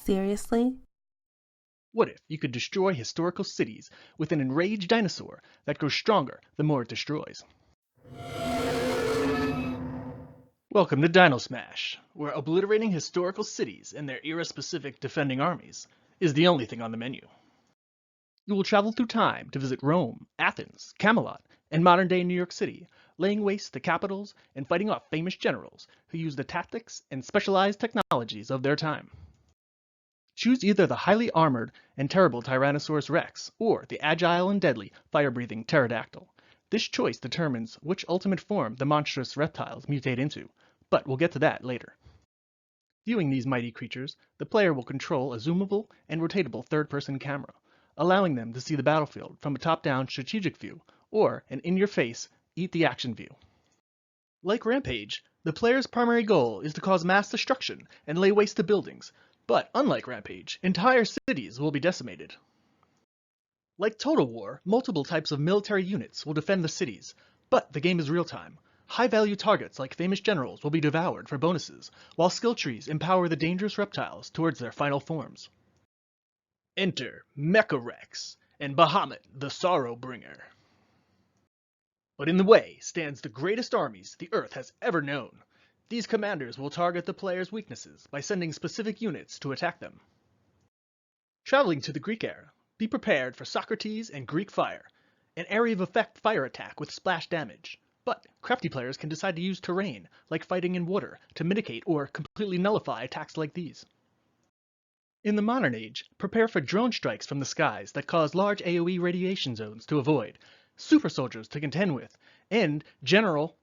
Seriously? What if you could destroy historical cities with an enraged dinosaur that grows stronger the more it destroys? Welcome to Dino Smash, where obliterating historical cities and their era-specific defending armies is the only thing on the menu. You will travel through time to visit Rome, Athens, Camelot, and modern-day New York City, laying waste to capitals and fighting off famous generals who used the tactics and specialized technologies of their time. Choose either the highly armored and terrible Tyrannosaurus rex or the agile and deadly fire-breathing pterodactyl. This choice determines which ultimate form the monstrous reptiles mutate into, but we'll get to that later. Viewing these mighty creatures, the player will control a zoomable and rotatable third-person camera, allowing them to see the battlefield from a top-down strategic view or an in-your-face, eat-the-action view. Like Rampage, the player's primary goal is to cause mass destruction and lay waste to buildings, but unlike Rampage, entire cities will be decimated. Like Total War, multiple types of military units will defend the cities, but the game is real-time. High-value targets like famous generals will be devoured for bonuses, while skill trees empower the dangerous reptiles towards their final forms. Enter Mecha-Rex and Bahamut the Sorrow-Bringer. But in the way stands the greatest armies the Earth has ever known. These commanders will target the player's weaknesses by sending specific units to attack them. Traveling to the Greek era, be prepared for Socrates and Greek fire, an area of effect fire attack with splash damage. But crafty players can decide to use terrain, like fighting in water, to mitigate or completely nullify attacks like these. In the modern age, prepare for drone strikes from the skies that cause large AoE radiation zones to avoid, super soldiers to contend with, and general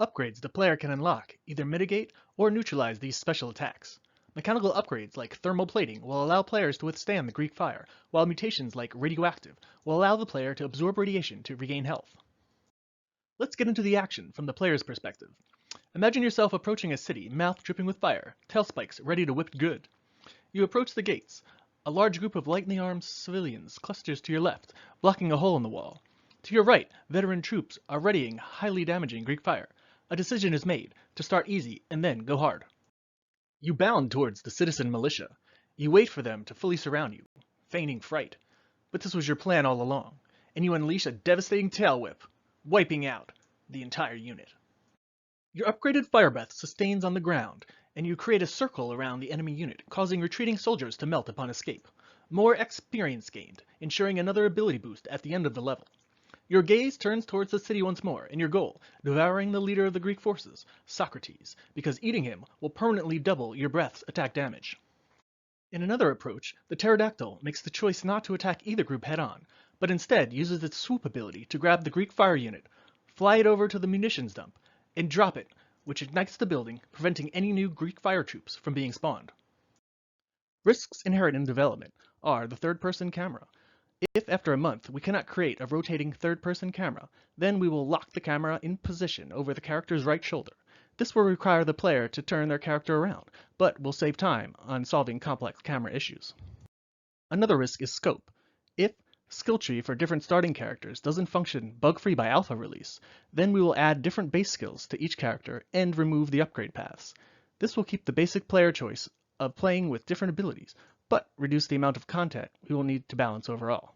upgrades the player can unlock, either mitigate or neutralize these special attacks. Mechanical upgrades like thermal plating will allow players to withstand the Greek fire, while mutations like radioactive will allow the player to absorb radiation to regain health. Let's get into the action from the player's perspective. Imagine yourself approaching a city, mouth dripping with fire, tail spikes ready to whip good. You approach the gates. A large group of lightly armed civilians clusters to your left, blocking a hole in the wall. To your right, veteran troops are readying highly damaging Greek fire. A decision is made to start easy and then go hard. You bound towards the citizen militia. You wait for them to fully surround you, feigning fright. But this was your plan all along, and you unleash a devastating tail whip, wiping out the entire unit. Your upgraded fire breath sustains on the ground, and you create a circle around the enemy unit, causing retreating soldiers to melt upon escape. More experience gained, ensuring another ability boost at the end of the level. Your gaze turns towards the city once more, and your goal, devouring the leader of the Greek forces, Socrates, because eating him will permanently double your breath's attack damage. In another approach, the pterodactyl makes the choice not to attack either group head-on, but instead uses its swoop ability to grab the Greek fire unit, fly it over to the munitions dump, and drop it, which ignites the building, preventing any new Greek fire troops from being spawned. Risks inherent in development are the third-person camera. If after a month we cannot create a rotating third-person camera, then we will lock the camera in position over the character's right shoulder. This will require the player to turn their character around, but will save time on solving complex camera issues. Another risk is scope. If skill tree for different starting characters doesn't function bug-free by alpha release, then we will add different base skills to each character and remove the upgrade paths. This will keep the basic player choice of playing with different abilities, but reduce the amount of content we will need to balance overall.